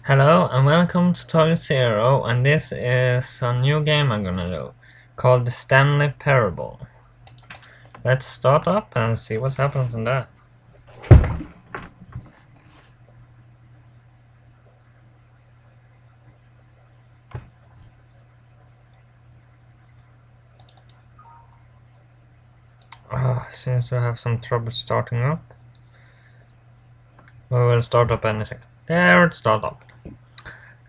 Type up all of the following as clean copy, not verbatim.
Hello and welcome to Target Zero, and this is a new game I'm gonna do called the Stanley Parable. Let's start up and see what happens in that. Seems to have some trouble starting up. We will start up any second. There, it start up.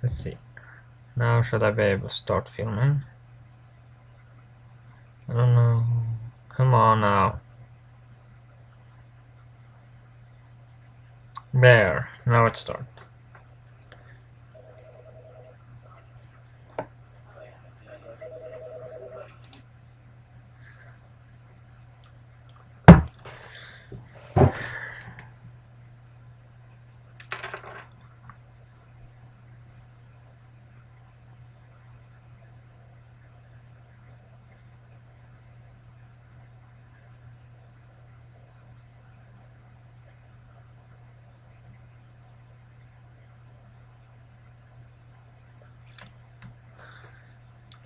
Let's see. Now should I be able to start filming? I don't know. Come on now. There. Now it starts.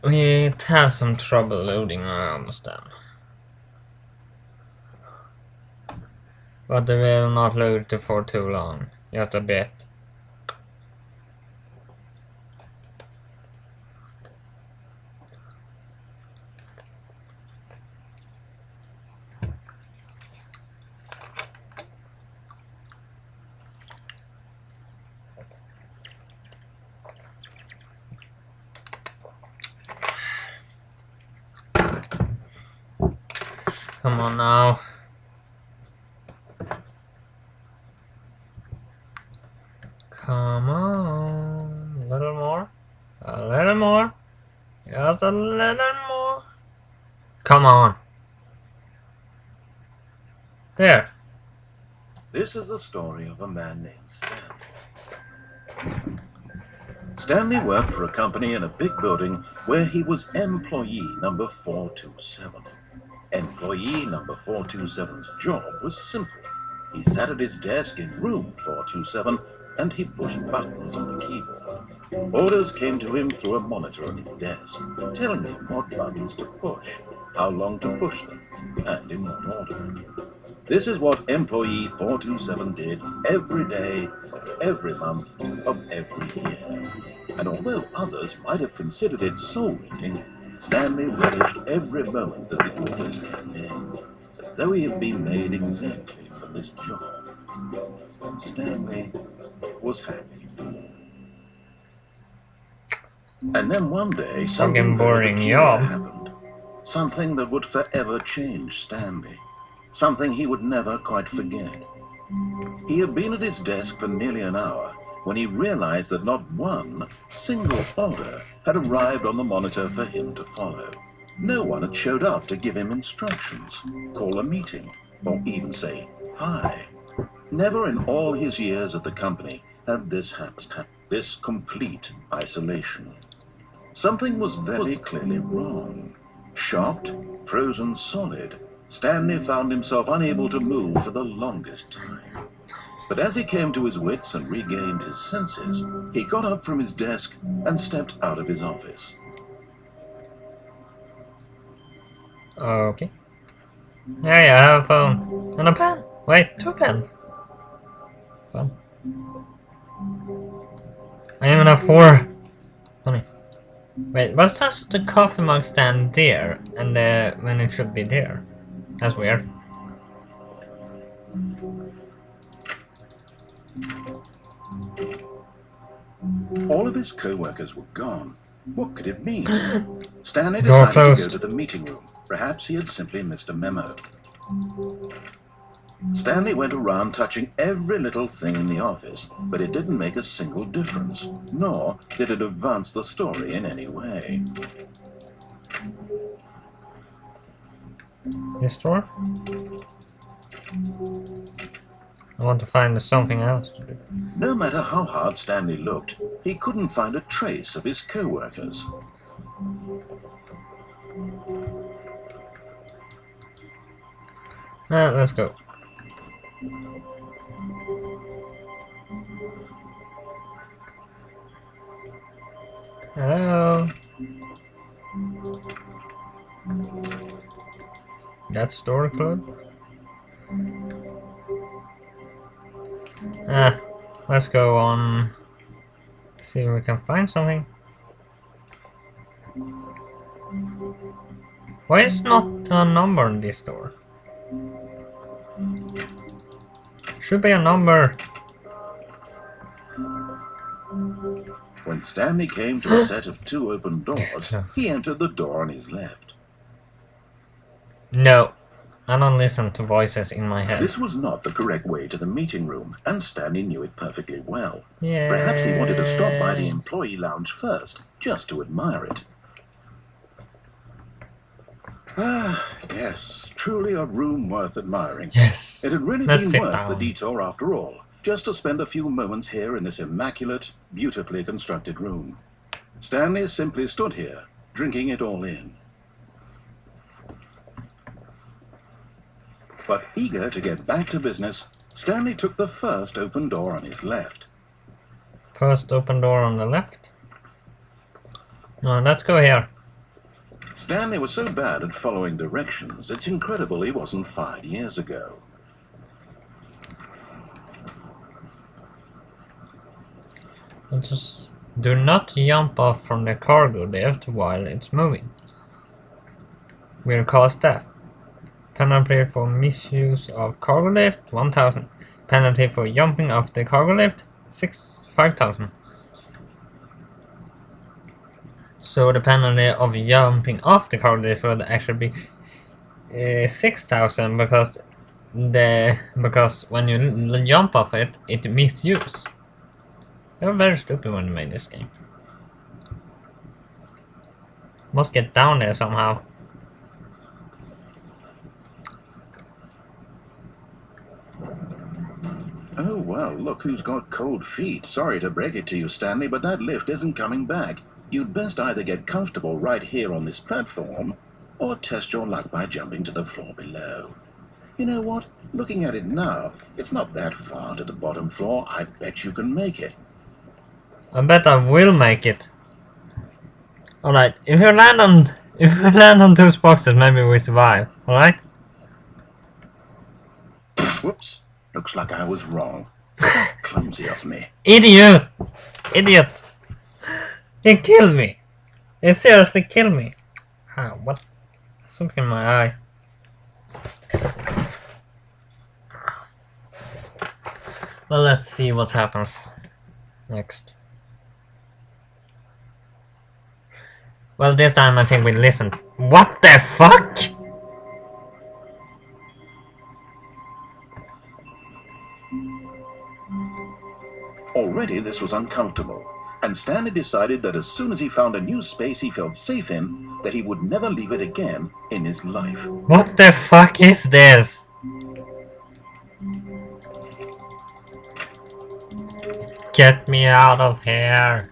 It has some trouble loading, I understand. But it will not load for too long. Just a bit. Come on now. Come on. A little more. A little more. Just a little more. Come on. There. This is the story of a man named Stanley. Stanley worked for a company in a big building where he was employee number 427. Employee number 427's job was simple. He sat at his desk in room 427 and he pushed buttons on the keyboard. Orders came to him through a monitor on his desk, telling him what buttons to push, how long to push them, and in what order. This is what employee 427 did every day, of every month, of every year. And although others might have considered it soul-eating, Stanley relished every moment that the orders came in, as though he had been made exactly for this job. And Stanley was happy. And then one day, something very peculiar happened. Something that would forever change Stanley. Something he would never quite forget. He had been at his desk for nearly an hour when he realized that not one single order had arrived on the monitor for him to follow. No one had showed up to give him instructions, call a meeting, or even say hi. Never in all his years at the company had this happened, this complete isolation. Something was very clearly wrong. Shocked, frozen solid, Stanley found himself unable to move for the longest time. But as he came to his wits and regained his senses, he got up from his desk and stepped out of his office. Okay. Yeah, I have a phone. And a pen. Wait, two pens. Fun. I even have four. Funny. Wait, what's just the coffee mug stand there and when it should be there? That's weird. All of his co-workers were gone. What could it mean? Stanley decided to go to the meeting room. Perhaps he had simply missed a memo. Stanley went around touching every little thing in the office, but it didn't make a single difference, nor did it advance the story in any way. This door? I want to find something else to do. No matter how hard Stanley looked, he couldn't find a trace of his co-workers. Let's go. Hello? That's door closed? Let's go on. See if we can find something. Why is not a number on this door? Should be a number. When Stanley came to a set of 2 open doors, he entered the door on his left. No, I don't listen to voices in my head. This was not the correct way to the meeting room, and Stanley knew it perfectly well. Yeah. Perhaps he wanted to stop by the employee lounge first, just to admire it. Ah, yes, truly a room worth admiring. Yes. It had really Let's been worth down. the detour after all, just to spend a few moments here in this immaculate, beautifully constructed room. Stanley simply stood here, drinking it all in. But eager to get back to business, Stanley took the first open door on his left. First open door on the left? No, let's go here. Stanley was so bad at following directions, it's incredible he wasn't 5 years ago. Just do not jump off from the cargo lift while it's moving. Will cause death. Penalty for misuse of cargo lift 1000. Penalty for jumping off the cargo lift 5000. So the penalty of jumping off the cargo lift would actually be 6000 because when you jump off it, it misuse. They were very stupid when they made this game. Must get down there somehow. Oh, well, look who's got cold feet. Sorry to break it to you, Stanley, but that lift isn't coming back. You'd best either get comfortable right here on this platform, or test your luck by jumping to the floor below. You know what? Looking at it now, it's not that far to the bottom floor. I bet you can make it. I bet I will make it. Alright, if we land on those boxes, maybe we survive, alright? Whoops. Looks like I was wrong. Clumsy of me. Idiot! Idiot! He killed me! He seriously killed me! Ah, what? Something in my eye. Well, let's see what happens next. Well, this time I think we listened. What the fuck?! Already this was uncomfortable, and Stanley decided that as soon as he found a new space he felt safe in, that he would never leave it again in his life. What the fuck is this? Get me out of here!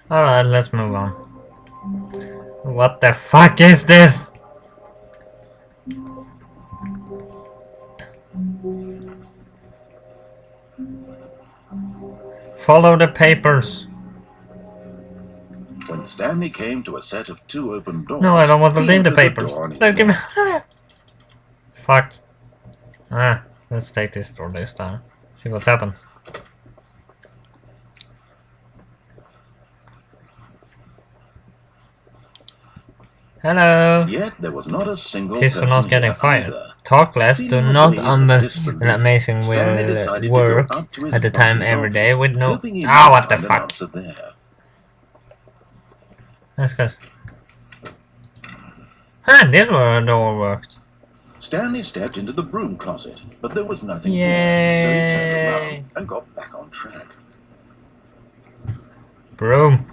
Alright, let's move on. What the fuck is this? Follow the papers. When Stanley came to a set of 2 open doors... No, I don't want to he leave the entered papers. door on his Don't give me... left. Fuck. Ah, let's take this door this time. See what's happened. Hello. Yet there was not a single Tips for person not getting here fired. either. Talk less, do Feeling not relieved an amazing Stanley will decided to work go up to his at the time boss's every day office, with no... hoping he Ah, might what the find an fuck? answer there. Let's go. Ah, this door worked. Stanley stepped into the broom closet, but there was nothing Yay. here, so he turned around and got back on track. Broom.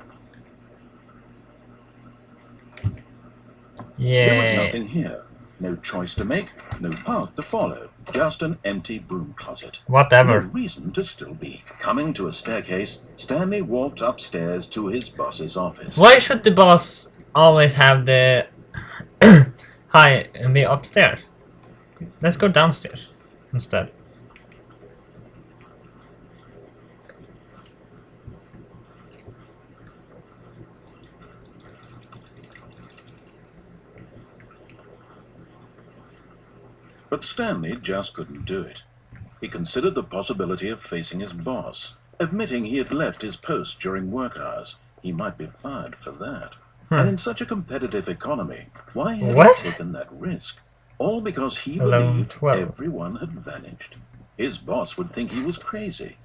There was Yeah. nothing here. No choice to make, no path to follow, just an empty broom closet. Whatever. No reason to still be. Coming to a staircase, Stanley walked upstairs to his boss's office. Why should the boss always have the high and be upstairs? Let's go downstairs instead. But Stanley just couldn't do it. He considered the possibility of facing his boss, admitting he had left his post during work hours. He might be fired for that. And in such a competitive economy, why had he taken that risk? All because he believed everyone had vanished. His boss would think he was crazy.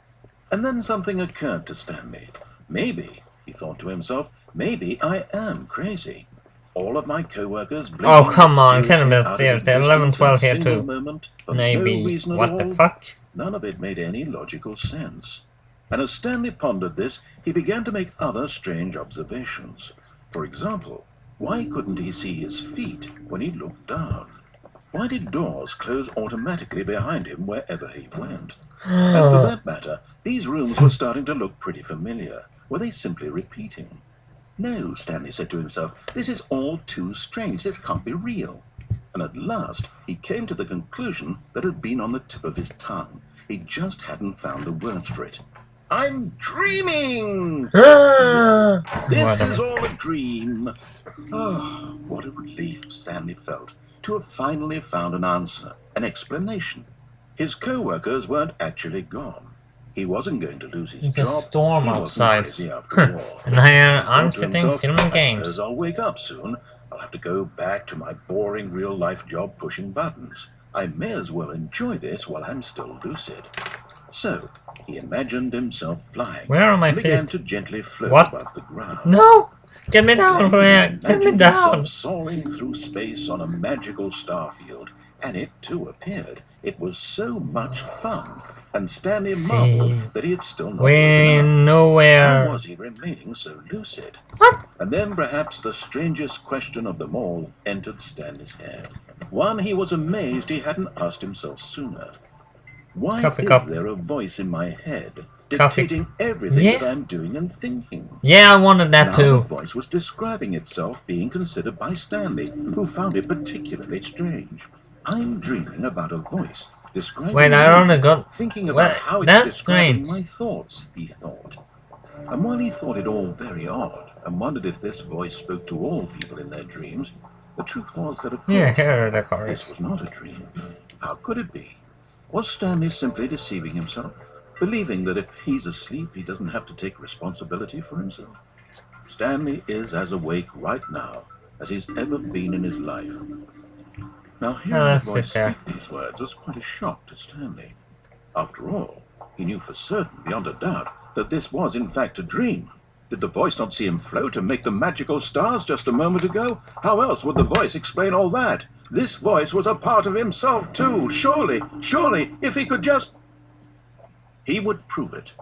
And then something occurred to Stanley. Maybe, he thought to himself, maybe I am crazy. All of my co-workers... Oh, come on, can't be serious. They're 11-12 here too. Maybe. No what the fuck? None of it made any logical sense. And as Stanley pondered this, he began to make other strange observations. For example, why couldn't he see his feet when he looked down? Why did doors close automatically behind him wherever he went? And for that matter, these rooms were starting to look pretty familiar. Were they simply repeating? No, Stanley said to himself, this is all too strange. This can't be real. And at last, he came to the conclusion that had been on the tip of his tongue. He just hadn't found the words for it. I'm dreaming! This is all a dream. Oh, what a relief Stanley felt to have finally found an answer, an explanation. His co-workers weren't actually gone. He wasn't going to lose his job. It's a storm outside. And here I'm sitting filming games. As I'll wake up soon, I'll have to go back to my boring real-life job pushing buttons. I may as well enjoy this while I'm still lucid. So, he imagined himself flying. Where are my feet? Began to gently float above the ground. No! Get me down from here! Get me down! Soaring through space on a magical star field, and it too appeared. It was so much fun. And Stanley marveled that he had still not we're nowhere. How was he remaining so lucid? What? And then perhaps the strangest question of them all entered Stanley's head. One he was amazed he hadn't asked himself sooner. Why is there a voice in my head dictating everything that I'm doing and thinking? Yeah, I wanted that too. The voice was describing itself being considered by Stanley, who found it particularly strange. I'm dreaming about a voice. Wait, I only got... Thinking about how it's describing my thoughts, he thought. And while he thought it all very odd, and wondered if this voice spoke to all people in their dreams, the truth was that, of course, this was not a dream. How could it be? Was Stanley simply deceiving himself, believing that if he's asleep, he doesn't have to take responsibility for himself? Stanley is as awake right now as he's ever been in his life. Now, hearing the voice speak these words was quite a shock to Stanley. After all, he knew for certain, beyond a doubt, that this was in fact a dream. Did the voice not see him float and make the magical stars just a moment ago? How else would the voice explain all that? This voice was a part of himself too. Surely, if he could just... He would prove it.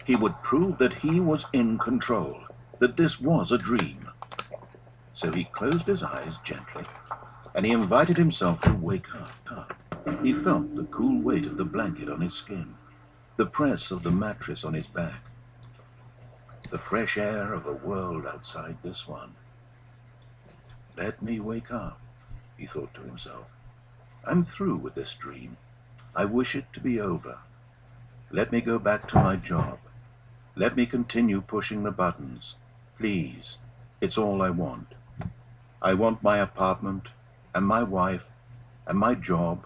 He would prove that he was in control, that this was a dream. So he closed his eyes gently, and he invited himself to wake up. He felt the cool weight of the blanket on his skin, the press of the mattress on his back, the fresh air of a world outside this one. Let me wake up, he thought to himself. I'm through with this dream. I wish it to be over. Let me go back to my job. Let me continue pushing the buttons. Please, it's all I want. I want my apartment, and my wife, and my job.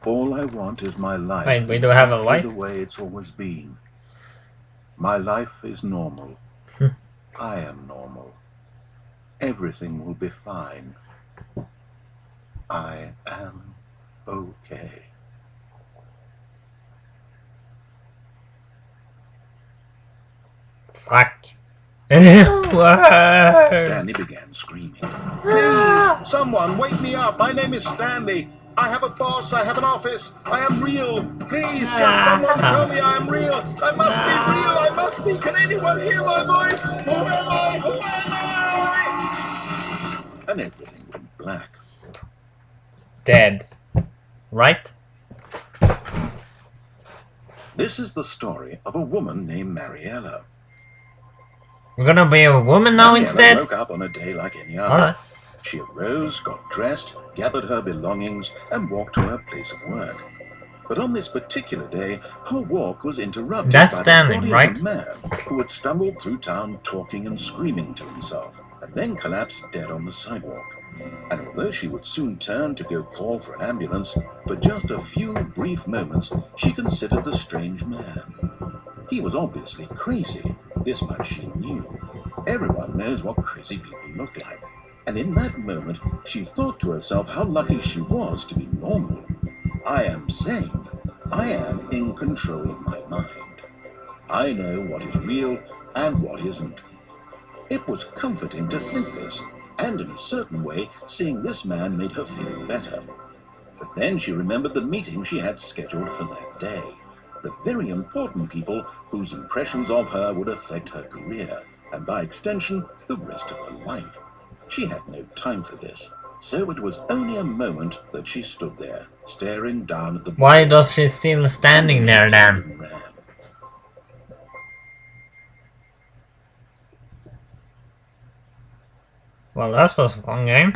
All I want is my life. Wait, we do have a life? The way it's always been. My life is normal. I am normal. Everything will be fine. I am okay. Fuck. Stanley began screaming. Please, someone wake me up. My name is Stanley. I have a boss. I have an office. I am real. Please, just someone tell me I am real. I must be real. I must be. Can anyone hear my voice? Who am I? Who am I? And everything went black. dead. Right? This is the story of a woman named Mariella. We're gonna be a woman now Mariella instead? woke up on a day like any other. Alright. She arose, got dressed, gathered her belongings, and walked to her place of work. But on this particular day, her walk was interrupted That's by standing, the body right? of a man who had stumbled through town talking and screaming to himself, and then collapsed dead on the sidewalk. And although she would soon turn to go call for an ambulance, for just a few brief moments she considered the strange man. He was obviously crazy, this much she knew. Everyone knows what crazy people look like. And in that moment, she thought to herself how lucky she was to be normal. I am sane. I am in control of my mind. I know what is real and what isn't. It was comforting to think this, and in a certain way, seeing this man made her feel better. But then she remembered the meeting she had scheduled for that day. The very important people whose impressions of her would affect her career, and by extension, the rest of her life. She had no time for this, so it was only a moment that she stood there, staring down at the... Why does she still standing there then? Well, that was a fun game.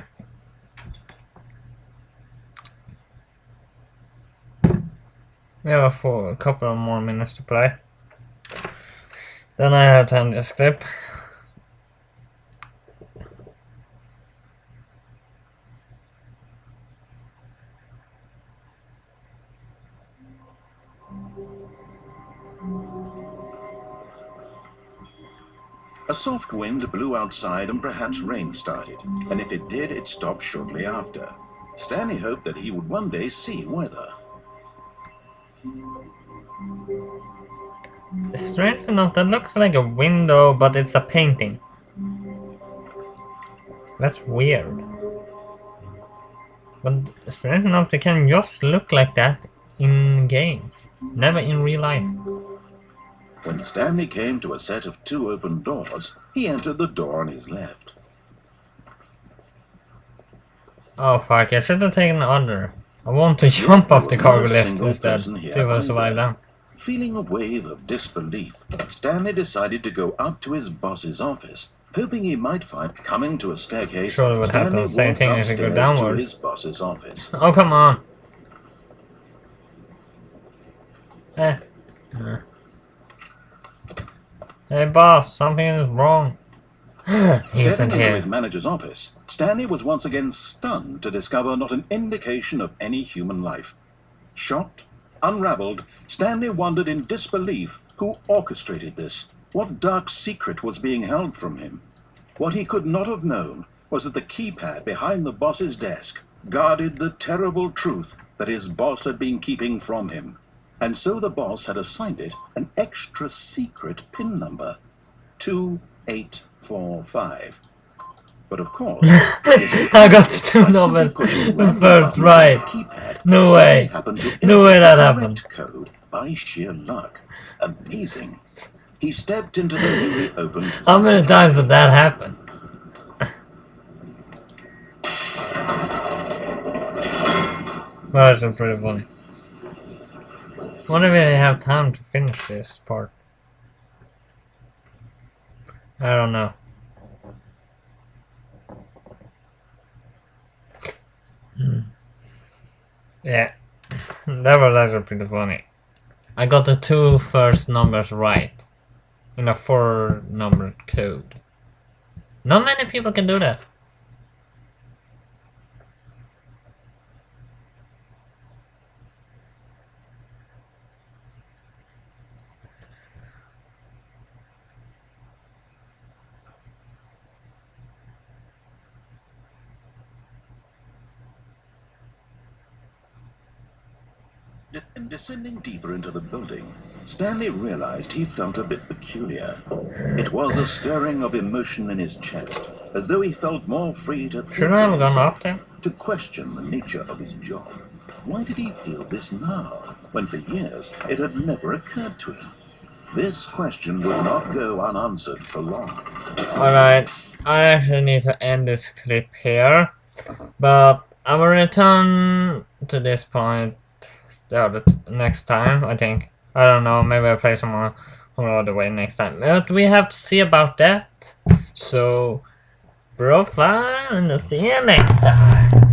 We have a couple of more minutes to play. Then I have to end this clip. A soft wind blew outside and perhaps rain started, and if it did, it stopped shortly after. Stanley hoped that he would one day see weather. Strange enough, that looks like a window, but it's a painting. That's weird. But strange enough, they can just look like that in games, never in real life. When Stanley came to a set of 2 open doors, he entered the door on his left. Oh fuck, I should have taken the other. I want to jump off the cargo lift instead. See if I survive that. Feeling a wave of disbelief, Stanley decided to go up to his boss's office, hoping he might find coming to a staircase. Surely would happen the same thing if you go downward. To his boss's office. Oh come on. Hey boss, something is wrong. He isn't Stepping into here. his manager's office, Stanley was once again stunned to discover not an indication of any human life. Shocked, unraveled, Stanley wondered in disbelief who orchestrated this. What dark secret was being held from him? What he could not have known was that the keypad behind the boss's desk guarded the terrible truth that his boss had been keeping from him. And so the boss had assigned it an extra secret PIN number, 2845. But of course, I got the 2 numbers first, right? No way. No way that happened. Code by sheer luck. Amazing. He stepped into the newly opened... How many times did that happen? Well, that's pretty funny. What if we have time to finish this part? I don't know. Yeah, that was actually pretty funny. I got the 2 first numbers right in a 4-number code. Not many people can do that. And descending deeper into the building, Stanley realized he felt a bit peculiar. It was a stirring of emotion in his chest, as though he felt more free to think Should I have gone after? to question the nature of his job. Why did he feel this now, when for years it had never occurred to him? This question would not go unanswered for long. Alright, I actually need to end this clip here, but I will return to this point next time, I think. I don't know, maybe I'll play some more other way next time. But we have to see about that. So, profile, and I'll see you next time.